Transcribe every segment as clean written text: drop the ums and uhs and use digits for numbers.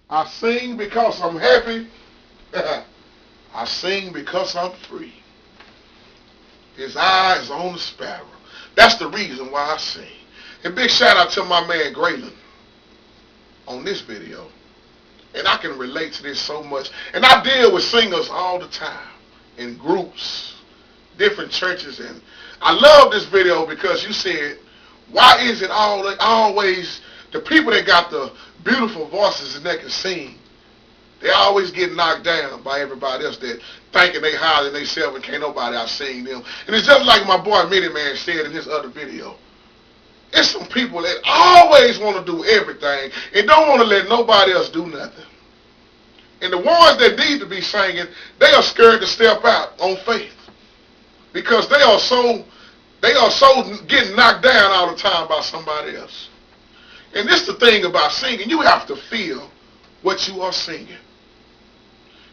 I sing because I'm happy. I sing because I'm free. His eyes on the sparrow. That's the reason why I sing. And big shout out to my man Graylin on this video. And I can relate to this so much. And I deal with singers all the time in groups, different churches. And I love this video because you said, why is it always the people that got the beautiful voices and they can sing, they always get knocked down by everybody else that thinking they higher than themselves and can't nobody out sing them. And it's just like my boy Mini Man said in his other video. It's some people that always want to do everything and don't want to let nobody else do nothing. And the ones that need to be singing, they are scared to step out on faith because they are so getting knocked down all the time by somebody else. And this is the thing about singing. You have to feel what you are singing.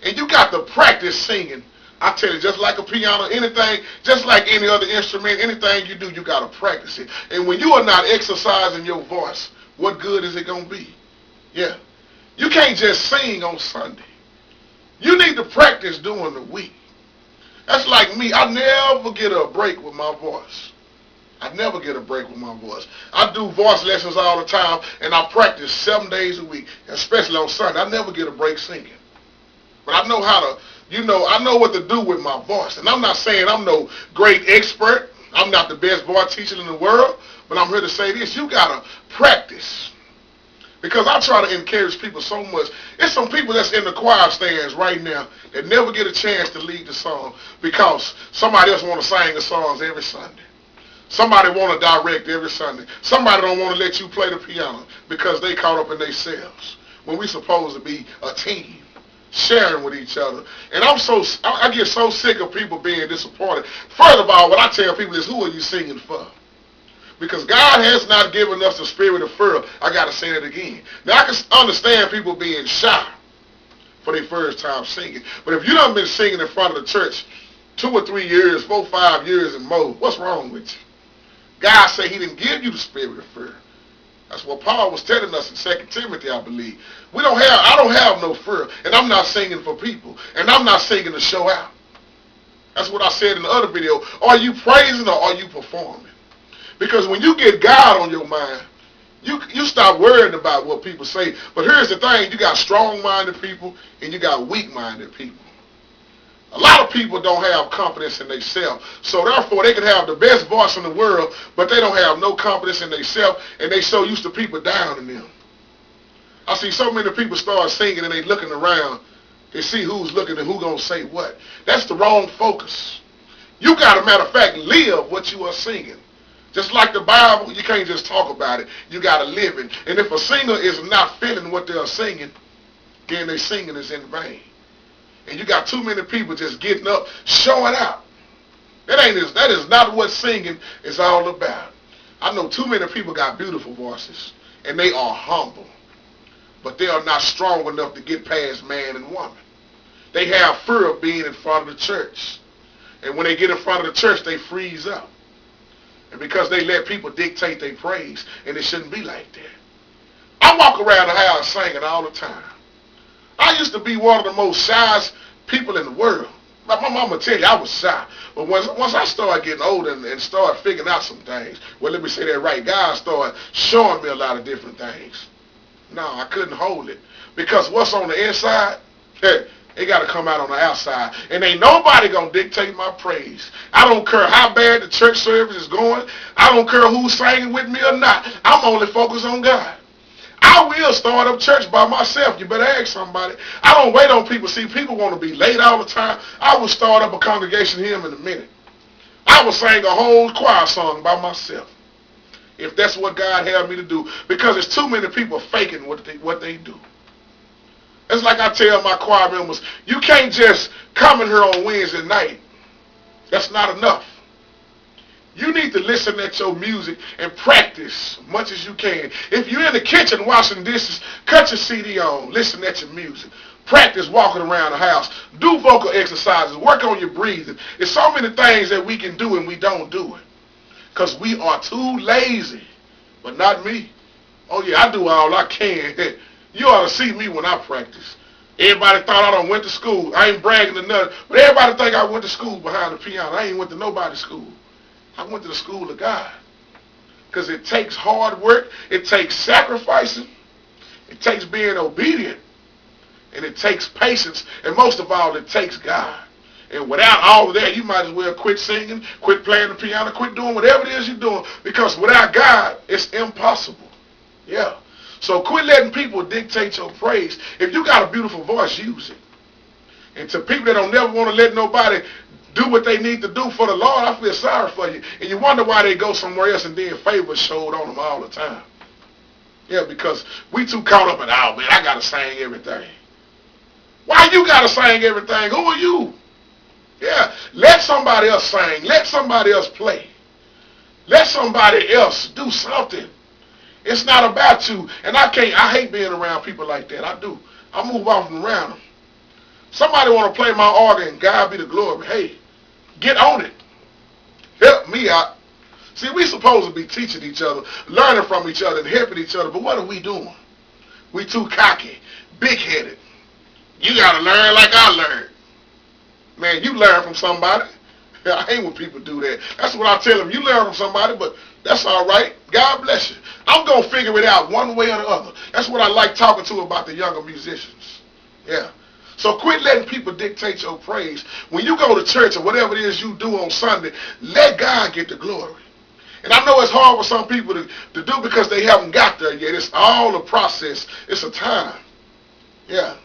And you got to practice singing. I tell you, just like a piano, anything, just like any other instrument, anything you do, you got to practice it. And when you are not exercising your voice, what good is it going to be? Yeah. You can't just sing on Sunday. You need to practice during the week. That's like me. I never get a break with my voice. I never get a break with my voice. I do voice lessons all the time, and I practice 7 days a week, especially on Sunday. I never get a break singing. But I know how to, I know what to do with my voice. And I'm not saying I'm no great expert. I'm not the best voice teacher in the world. But I'm here to say this. You got to practice. Because I try to encourage people so much. There's some people that's in the choir stands right now that never get a chance to lead the song because somebody else want to sing the songs every Sunday. Somebody want to direct every Sunday. Somebody don't want to let you play the piano because they caught up in themselves. When we supposed to be a team, sharing with each other. And I get so sick of people being disappointed. First of all, what I tell people is, who are you singing for? Because God has not given us the spirit of fear. I got to say it again. Now, I can understand people being shy for their first time singing. But if you done been singing in front of the church 2 or 3 years, 4, 5 years and more, what's wrong with you? God said he didn't give you the spirit of fear. That's what Paul was telling us in 2 Timothy, I believe. I don't have no fear. And I'm not singing for people. And I'm not singing to show out. That's what I said in the other video. Are you praising or are you performing? Because when you get God on your mind, you stop worrying about what people say. But here's the thing. You got strong-minded people and you got weak-minded people. A lot of people don't have confidence in themselves. So therefore, they can have the best voice in the world, but they don't have no confidence in themselves, and they so used to people downing them. I see so many people start singing and they looking around. They see who's looking and who going to say what. That's the wrong focus. You got to, matter of fact, live what you are singing. Just like the Bible, you can't just talk about it. You got to live it. And if a singer is not feeling what they are singing, then their singing is in vain. And you got too many people just getting up, showing out. That is not what singing is all about. I know too many people got beautiful voices, and they are humble. But they are not strong enough to get past man and woman. They have fear of being in front of the church. And when they get in front of the church, they freeze up. And because they let people dictate their praise, and it shouldn't be like that. I walk around the house singing all the time. I used to be one of the most shyest people in the world. My mama tell you I was shy. But once I started getting older and started figuring out some things, well, let me say that right, God started showing me a lot of different things. No, I couldn't hold it. Because what's on the inside, it got to come out on the outside. And ain't nobody going to dictate my praise. I don't care how bad the church service is going. I don't care who's singing with me or not. I'm only focused on God. I will start up church by myself. You better ask somebody. I don't wait on people. See, people want to be late all the time. I will start up a congregation hymn in a minute. I will sing a whole choir song by myself. If that's what God had me to do. Because there's too many people faking what they do. It's like I tell my choir members, you can't just come in here on Wednesday night. That's not enough. You need to listen at your music and practice as much as you can. If you're in the kitchen washing dishes, cut your CD on. Listen at your music. Practice walking around the house. Do vocal exercises. Work on your breathing. There's so many things that we can do and we don't do it. Because we are too lazy. But not me. Oh yeah, I do all I can. You ought to see me when I practice. Everybody thought I done went to school. I ain't bragging to nothing, but everybody think I went to school behind the piano. I ain't went to nobody's school. I went to the school of God. Because it takes hard work. It takes sacrificing. It takes being obedient. And it takes patience. And most of all, it takes God. And without all of that, you might as well quit singing, quit playing the piano, quit doing whatever it is you're doing. Because without God, it's impossible. Yeah. So quit letting people dictate your praise. If you got a beautiful voice, use it. And to people that don't never want to let nobody do what they need to do for the Lord, I feel sorry for you. And you wonder why they go somewhere else and then favor showed on them all the time. Yeah, because we too caught up in, oh man, I got to sing everything. Why you got to sing everything? Who are you? Yeah, let somebody else sing. Let somebody else play. Let somebody else do something. It's not about you. And I hate being around people like that. I do. I move off and around them. Somebody want to play my organ, God be the glory. Hey, get on it. Help me out. See, we supposed to be teaching each other, learning from each other, and helping each other, but what are we doing? We too cocky, big-headed. You got to learn like I learned. Man, you learn from somebody. I hate when people do that. That's what I tell them. You learn from somebody, but that's all right. God bless you. I'm going to figure it out one way or the other. That's what I like talking to about the younger musicians. Yeah. So quit letting people dictate your praise. When you go to church or whatever it is you do on Sunday, let God get the glory. And I know it's hard for some people to do because they haven't got there yet. It's all a process. It's a time. Yeah.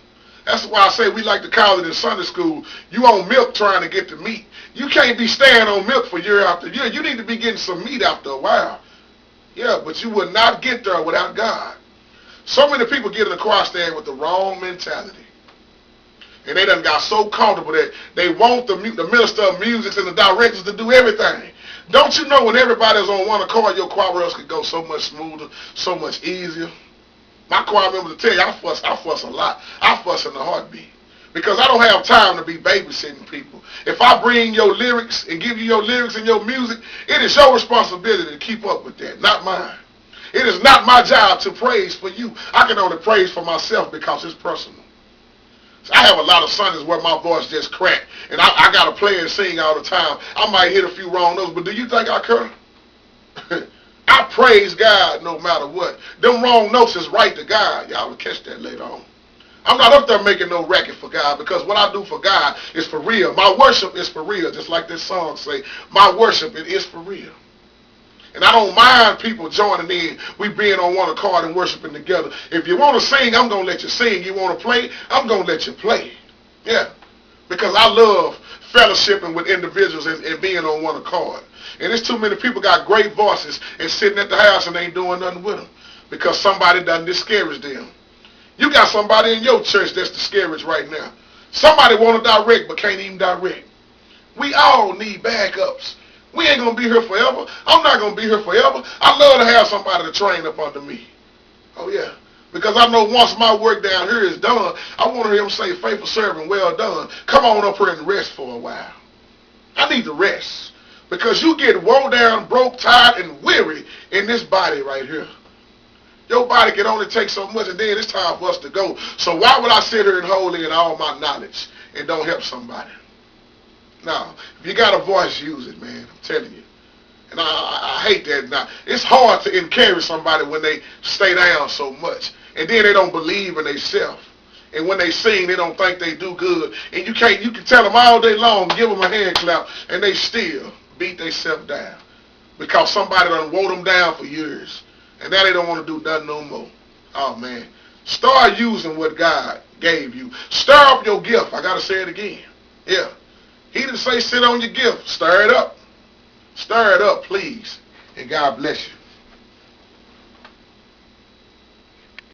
That's why I say we like to call it in Sunday school, you on milk trying to get the meat. You can't be staying on milk for year after year. You need to be getting some meat after a while. Yeah, but you will not get there without God. So many people get in the choir stand with the wrong mentality. And they done got so comfortable that they want the minister of music and the directors to do everything. Don't you know when everybody's on one accord, your choir else could go so much smoother, so much easier? My choir member to tell you, I fuss a lot. I fuss in a heartbeat. Because I don't have time to be babysitting people. If I bring your lyrics and give you your lyrics and your music, it is your responsibility to keep up with that, not mine. It is not my job to praise for you. I can only praise for myself because it's personal. So I have a lot of Sundays where my voice just cracked. And I got to play and sing all the time. I might hit a few wrong notes, but do you think I care? I praise God no matter what. Them wrong notes is right to God. Y'all will catch that later on. I'm not up there making no racket for God because what I do for God is for real. My worship is for real, just like this song say. My worship, it is for real. And I don't mind people joining in. We being on one accord and worshiping together. If you want to sing, I'm going to let you sing. You want to play, I'm going to let you play. Yeah. Because I love fellowshipping with individuals and being on one accord. And there's too many people got great voices and sitting at the house and ain't doing nothing with them because somebody done discouraged them. You got somebody in your church that's discouraged right now. Somebody want to direct but can't even direct. We all need backups. We ain't going to be here forever. I'm not going to be here forever. I love to have somebody to train up under me. Oh, yeah. Because I know once my work down here is done, I want to hear him say, faithful servant, well done. Come on up here and rest for a while. I need to rest. Because you get woe down, broke, tired, and weary in this body right here. Your body can only take so much, and then it's time for us to go. So why would I sit here and hold in all my knowledge and don't help somebody? No. If you got a voice, use it, man. I'm telling you. And I hate that now. It's hard to encourage somebody when they stay down so much. And then they don't believe in themselves. And when they sing, they don't think they do good. And you can tell them all day long, give them a hand clap, and they still beat themselves down. Because somebody done wore them down for years. And now they don't want to do nothing no more. Oh, man. Start using what God gave you. Stir up your gift. I got to say it again. Yeah. He didn't say sit on your gift. Stir it up. Stir it up, please. And God bless you.